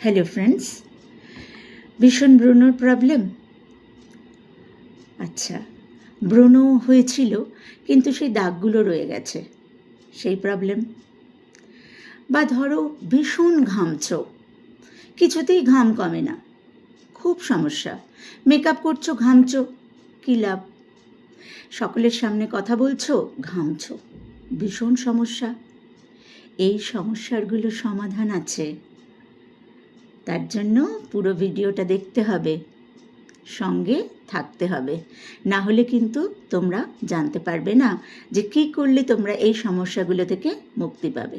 Hello friends, ভীষণ ব্রণর problem. আচ্ছা, ব্রণ হয়েছিল কিন্তু সেই দাগগুলো রয়ে গেছে, সেই প্রবলেম। বা ধরো ভীষণ ঘামছো, কিছুতেই ঘাম কমে না, খুব সমস্যা। মেকআপ করছো, ঘামছো, কী লাভ? সকলের সামনে কথা বলছো, ঘামছো, ভীষণ সমস্যা। এই সমস্যাগুলোর সমাধান আছে, তার জন্য পুরো ভিডিওটা দেখতে হবে, সঙ্গে থাকতে হবে, না হলে কিন্তু তোমরা জানতে পারবে না যে কী করলে তোমরা এই সমস্যাগুলো থেকে মুক্তি পাবে।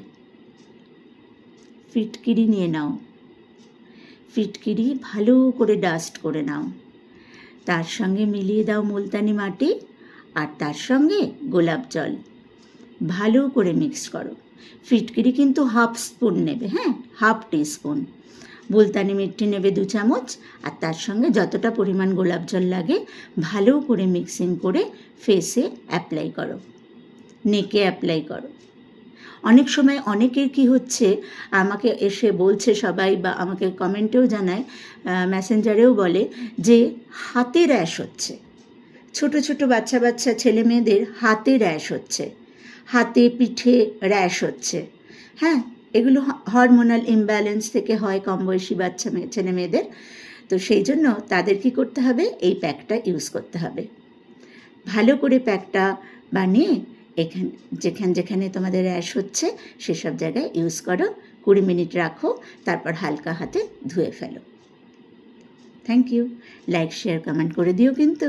ফিটকিরি নিয়ে নাও, ফিটকিরি ভালো করে ডাস্ট করে নাও, তার সঙ্গে মিলিয়ে দাও মুলতানি মাটি, আর তার সঙ্গে গোলাপ জল, ভালো করে মিক্স করো। ফিটকিরি কিন্তু 1/2 স্পুন নেবে, হ্যাঁ, 1/2 টিস্পুন। মুলতানি মিট্টি নেবে 2 চামচ, আর তার সঙ্গে যতটা পরিমাণ গোলাপ জল লাগে ভালো করে মিক্সিং করে ফেসে অ্যাপ্লাই করো, নেকে অ্যাপ্লাই করো। অনেক সময় অনেকের কি হচ্ছে, আমাকে এসে বলছে সবাই, বা আমাকে কমেন্টেও জানায়, মেসেঞ্জারেও বলে যে হাতে র্যাশ হচ্ছে। ছোট ছোট বাচ্চা ছেলে মেয়েদের হাতে র্যাশ হচ্ছে, হাতে পিঠে র্যাশ হচ্ছে। হ্যাঁ, এগুলো হরমোনাল ইমব্যালেন্স থেকে হয় কম বয়সী ছেলে মেয়েদের। তো সেই জন্য তাদের কি করতে হবে, এই প্যাকটা ইউজ করতে হবে। ভালো করে প্যাকটা বানিয়ে যেখানে তোমাদের র্যাশ হচ্ছে সেসব জায়গায় ইউজ করো, 20 মিনিট রাখো, তারপর হালকা হাতে ধুয়ে ফেলো। Thank you. Like, share, comment করে দিও কিন্তু।